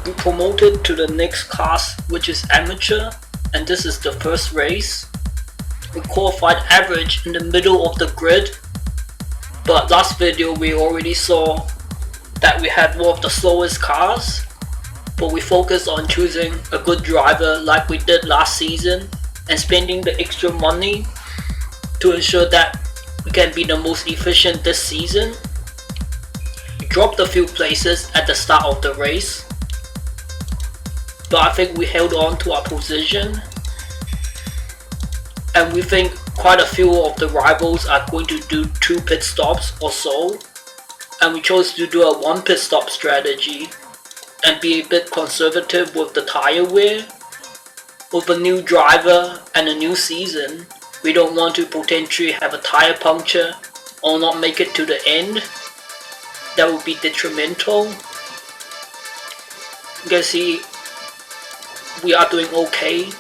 We promoted to the next class, which is amateur, and this is the first race. We qualified average in the middle of the grid, but last video we already saw that we had one of the slowest cars, but we focused on choosing a good driver like we did last season and spending the extra money to ensure that we can be the most efficient this season. We dropped a few places at the start of the race, but I think we held on to our position, and we think quite a few of the rivals are going to do 2 pit stops or so, and we chose to do a 1 pit stop strategy and be a bit conservative with the tire wear. With a new driver and a new season, we don't want to potentially have a tire puncture or not make it to the end. That would be detrimental. You can see we are doing okay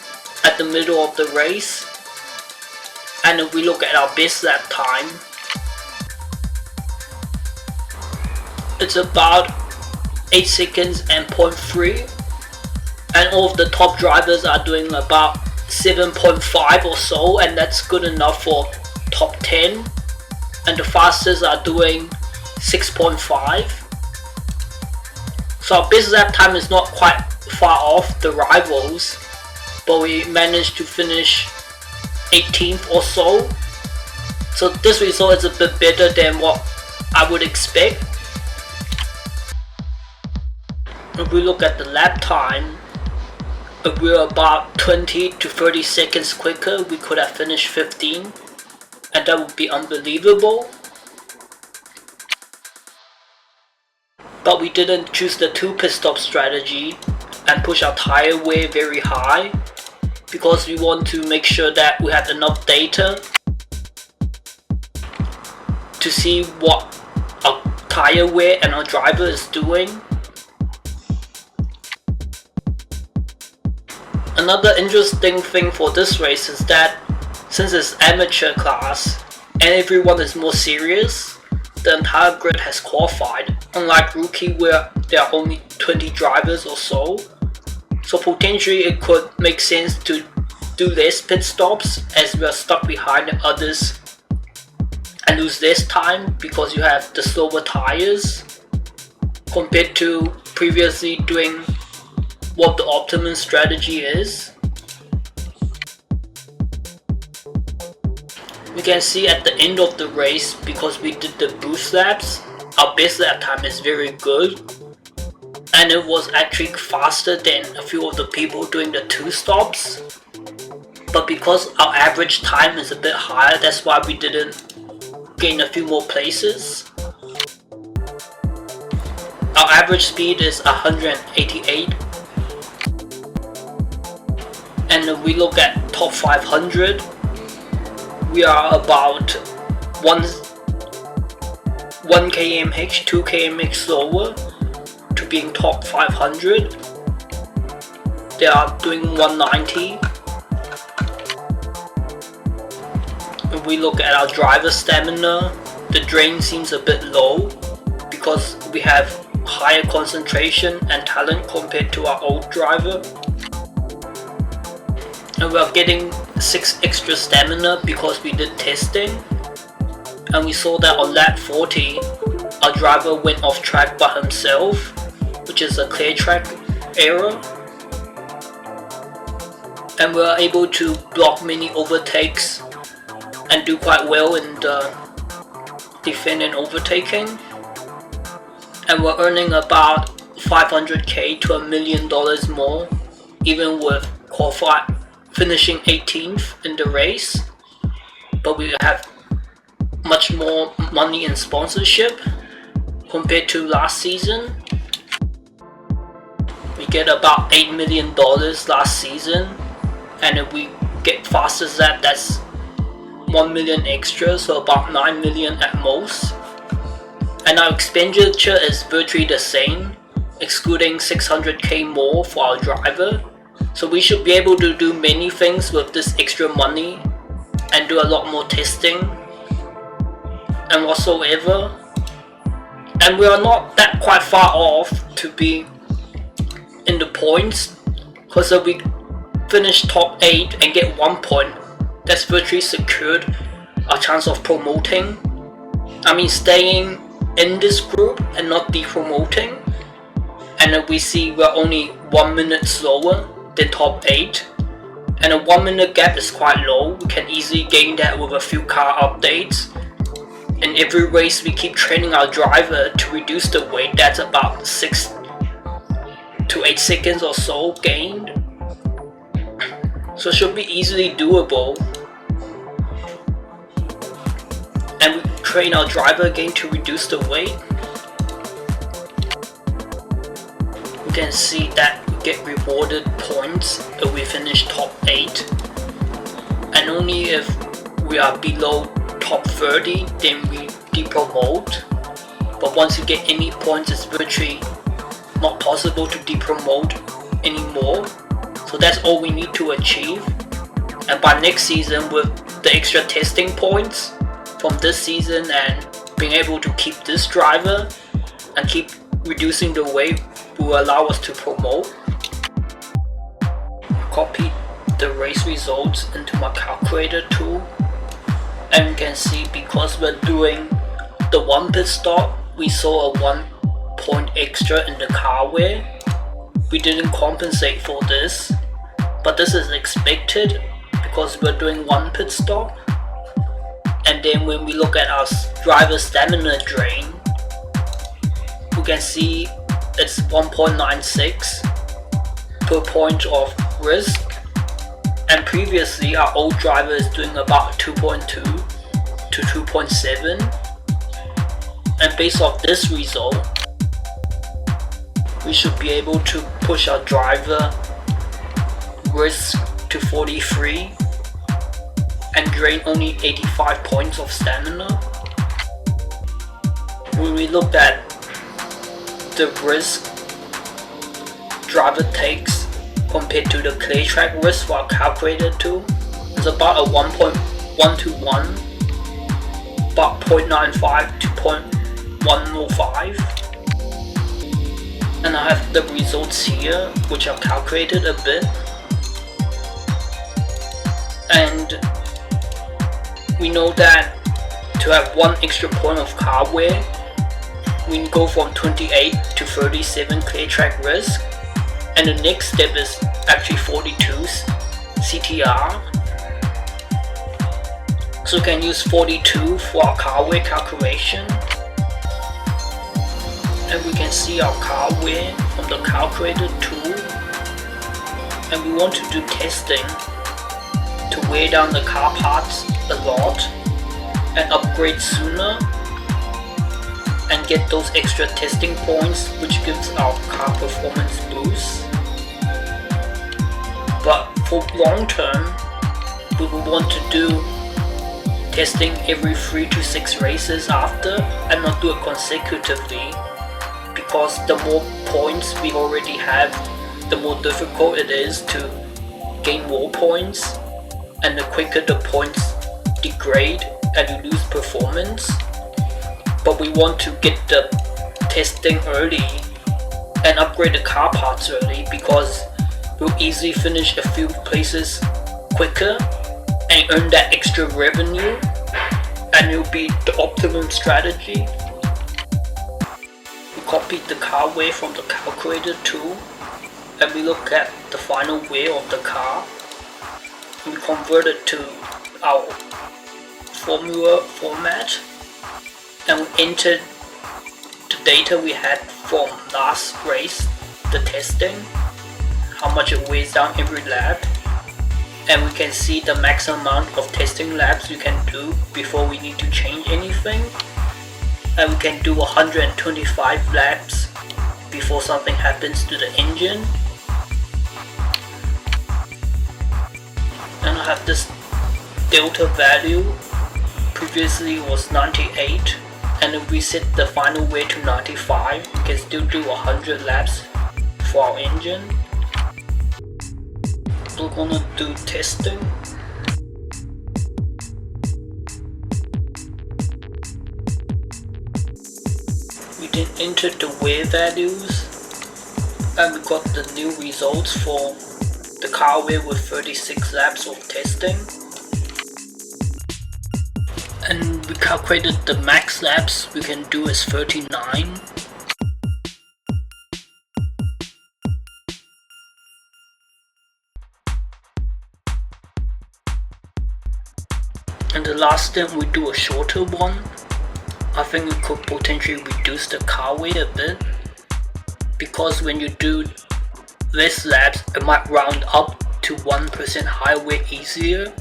at the middle of the race, and if we look at our best lap time, it's about 8 seconds and 0.3, and all of the top drivers are doing about 7.5 or so, and that's good enough for top 10, and the fastest are doing 6.5. So our best lap time is not quite far off the rivals, but we managed to finish 18th or so. So this result is a bit better than what I would expect. If we look at the lap time, if we were about 20 to 30 seconds quicker, we could have finished 15, and that would be unbelievable. But we didn't choose the 2 pit stop strategy and push our tire wear very high, because we want to make sure that we have enough data to see what our tire wear and our driver is doing. Another interesting thing for this race is that since it's amateur class and everyone is more serious, the entire grid has qualified, unlike rookie where there are only 20 drivers or so. So potentially it could make sense to do less pit stops as we are stuck behind others and lose less time because you have the slower tires, compared to previously doing what the optimum strategy is. We can see at the end of the race, because we did the boost laps, our best lap time is very good, and it was actually faster than a few of the people doing the 2 stops. But because our average time is a bit higher, that's why we didn't gain a few more places. Our average speed is 188. And if we look at top 500, we are about 1 kmh, 2 kmh slower to being top 500. They are doing 190. If we look at our driver stamina, the drain seems a bit low because we have higher concentration and talent compared to our old driver. And we are getting 6 extra stamina because we did testing, and we saw that on lap 40 our driver went off track by himself, which is a clear track error, and we were able to block many overtakes and do quite well in the defend and overtaking, and we're earning about $500k to $1 million more, even with finishing 18th in the race. But we have much more money in sponsorship compared to last season. We get about $8 million last season, and if we get fast as that, that's 1 million extra, so about 9 million at most. And our expenditure is virtually the same, excluding 600k more for our driver. So we should be able to do many things with this extra money and do a lot more testing and whatsoever. And we are not that quite far off to be points, because if we finish top 8 and get 1 point, that's virtually secured our chance of promoting. I mean staying in this group and not depromoting. And then we see we're only 1 minute slower than top 8. And a 1 minute gap is quite low. We can easily gain that with a few car updates. In every race we keep training our driver to reduce the weight. That's about 6 to 8 seconds or so gained. So it should be easily doable. And we train our driver again to reduce the weight. You can see that we get rewarded points if we finish top 8. And only if we are below top 30 then we depromote. But once you get any points, it's virtually not possible to depromote anymore. So that's all we need to achieve. And by next season, with the extra testing points from this season and being able to keep this driver and keep reducing the weight, will allow us to promote. Copy the race results into my calculator tool, and you can see because we're doing the 1 pit stop, we saw a 1 point extra in the car wear. We didn't compensate for this, but this is expected because we're doing 1 pit stop. And then when we look at our driver stamina drain, we can see it's 1.96 per point of risk, and previously our old driver is doing about 2.2 to 2.7, and based off this result we should be able to push our driver risk to 43 and drain only 85 points of stamina. When we looked at the risk driver takes compared to the clay track risk for our calculator tool, it's about a 1.1 to 1, about 0.95 to 0.105. And I have the results here, which I've calculated a bit. And we know that to have 1 extra point of car wear, we go from 28 to 37 clear track risk, and the next step is actually 42 CTR. So we can use 42 for our car wear calculation, and we can see our car wear from the calculator tool. And we want to do testing to wear down the car parts a lot and upgrade sooner and get those extra testing points, which gives our car performance boost. But for long term, we will want to do testing every 3 to 6 races after, and not do it consecutively, because the more points we already have, the more difficult it is to gain more points, and the quicker the points degrade and you lose performance. But we want to get the testing early and upgrade the car parts early, because we'll easily finish a few places quicker and earn that extra revenue, and it'll be the optimum strategy. We copied the car wear from the calculator tool, and we look at the final wear of the car. We convert it to our formula format, and we entered the data we had from last race, the testing, how much it weighs down every lap, and we can see the max amount of testing laps we can do before we need to change anything. And we can do 125 laps before something happens to the engine. And I have this delta value, previously was 98, and if we set the final wear to 95, we can still do 100 laps for our engine. We're gonna do testing. We then enter the wear values, And we got the new results for the car weight with 36 laps of testing. And we calculated the max laps we can do is 39. And the last stint we do a shorter one. I think we could potentially reduce the car weight a bit, because when you do less laps it might round up to 1% higher weight easier,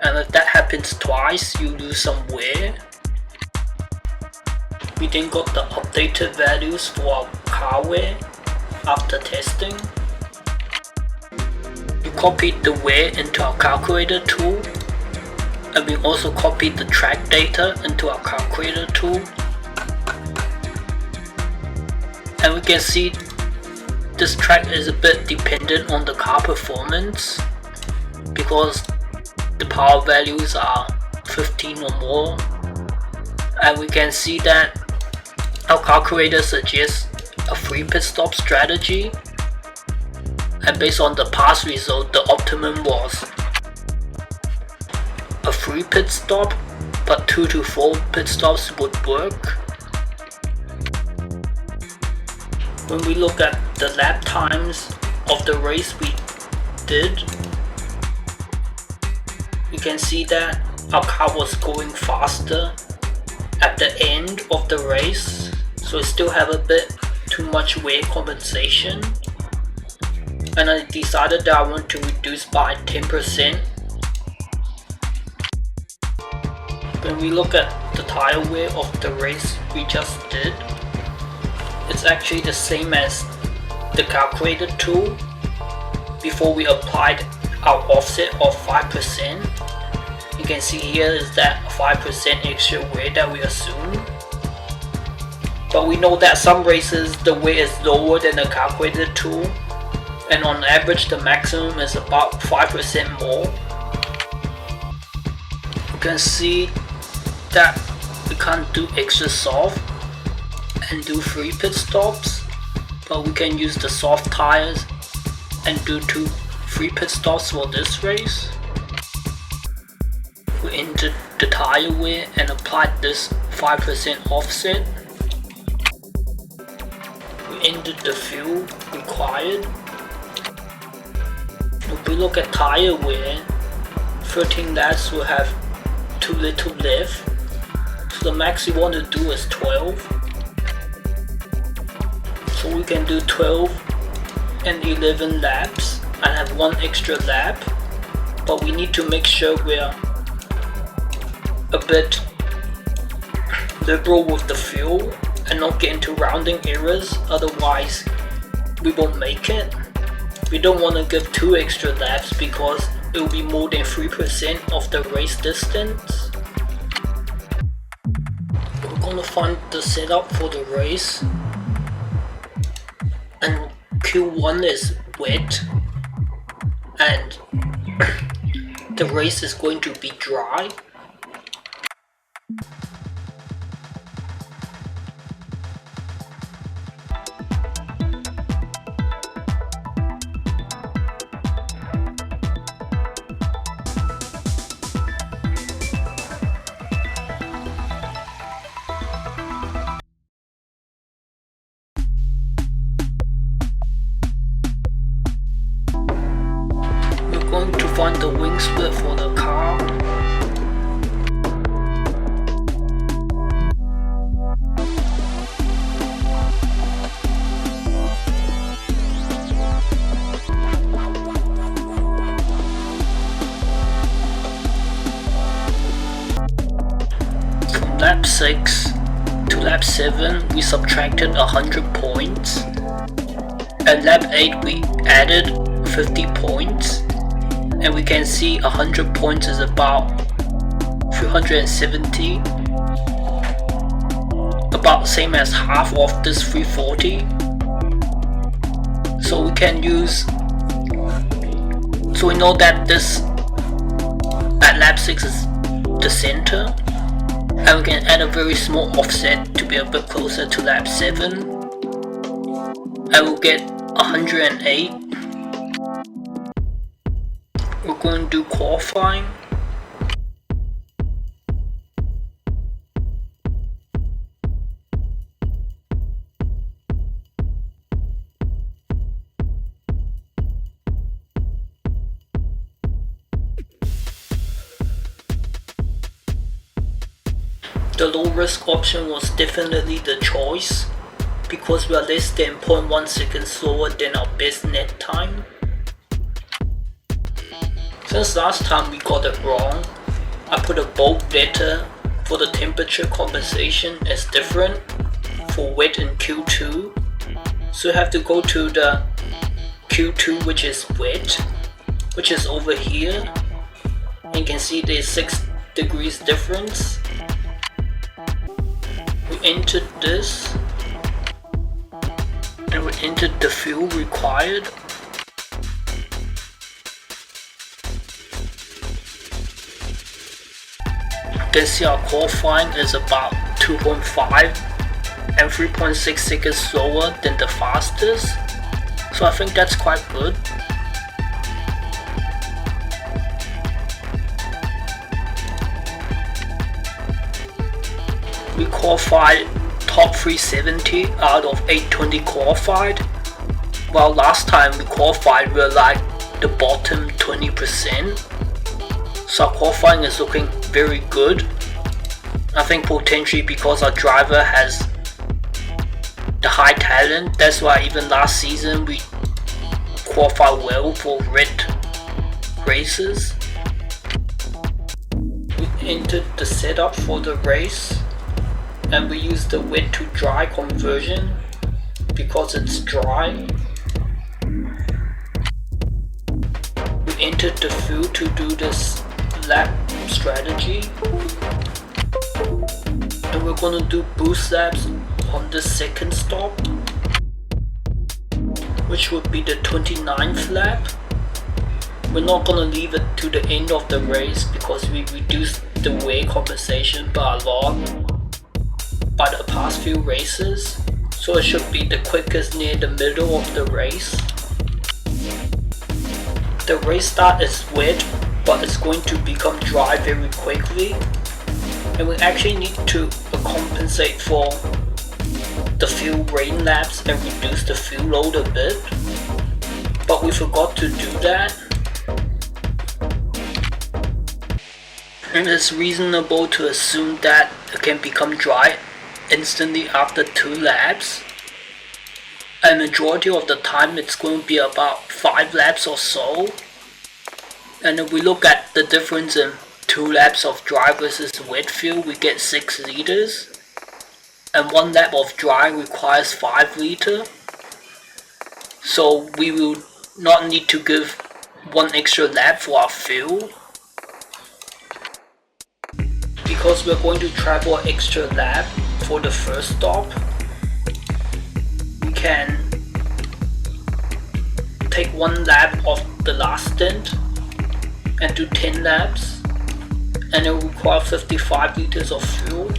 and if that happens twice you lose some wear. We then got the updated values for our car wear after testing. We copied the wear into our calculator tool, and we also copied the track data into our calculator tool. And we can see this track is a bit dependent on the car performance, because the power values are 15 or more. And we can see that our calculator suggests a free pit stop strategy, and based on the past result the optimum was a free pit stop, but 2 to 4 pit stops would work. When we look at the lap times of the race we did, you can see that our car was going faster at the end of the race, so it still have a bit too much wear compensation, and I decided that I want to reduce by 10%. When we look at the tire wear of the race we just did, it's actually the same as the calculator tool before we applied our offset of 5%. You can see here is that 5% extra wear that we assume. But we know that some races the wear is lower than the calculator tool, and on average the maximum is about 5% more. You can see that we can't do extra soft and do free pit stops, but we can use the soft tires and do 2 free pit stops for this race. We entered the tire wear and applied this 5% offset. We entered the fuel required. If we look at tire wear, 13 laps will have too little left. So the max you want to do is 12. So we can do 12 and 11 laps and have 1 extra lap, but we need to make sure we're a bit liberal with the fuel and not get into rounding errors, otherwise we won't make it. We don't want to give 2 extra laps because it will be more than 3% of the race distance. We're gonna find the setup for the race, and Q1 is wet and the race is going to be dry. Going to find the wing split for the car. From lap 6 to lap 7 we subtracted 100 points. At lap 8 we added 50 points. And we can see 100 points is about 370, about same as half of this 340. So we can use, so we know that this at lap 6 is the center, and we can add a very small offset to be a bit closer to lap 7, and we'll get 108. We're going to do qualifying. The low risk option was definitely the choice because we are less than 0.1 seconds slower than our best net time. Since last time we got it wrong, I put a bold letter for the temperature compensation as different for wet and Q2. So you have to go to the Q2 which is wet, which is over here. And you can see there's 6 degrees difference. We entered this and we entered the fuel required. You can see our qualifying is about 2.5 and 3.6 seconds slower than the fastest, so I think that's quite good. We qualified top 370 out of 820 qualified, while last time we qualified we were like the bottom 20%. So our qualifying is looking very good. I think potentially because our driver has the high talent, that's why even last season we qualified well for red races. We entered the setup for the race and we used the wet to dry conversion because it's dry. We entered the fuel to do this lap strategy, and we're gonna do boost laps on the second stop, which would be the 29th lap. We're not gonna leave it to the end of the race because we reduced the wear compensation by a lot by the past few races, so it should be the quickest near the middle of the race. The race start is wet, but it's going to become dry very quickly, and we actually need to compensate for the few rain laps and reduce the fuel load a bit, but we forgot to do that. And it's reasonable to assume that it can become dry instantly after 2 laps. A majority of the time it's going to be about 5 laps or so. And if we look at the difference in 2 laps of dry versus wet fuel, we get 6 liters. And 1 lap of dry requires 5 liters. So we will not need to give 1 extra lap for our fuel. Because we're going to travel an extra lap for the first stop, we can take 1 lap of the last stint and do 10 laps, and it will require 55 liters of fuel.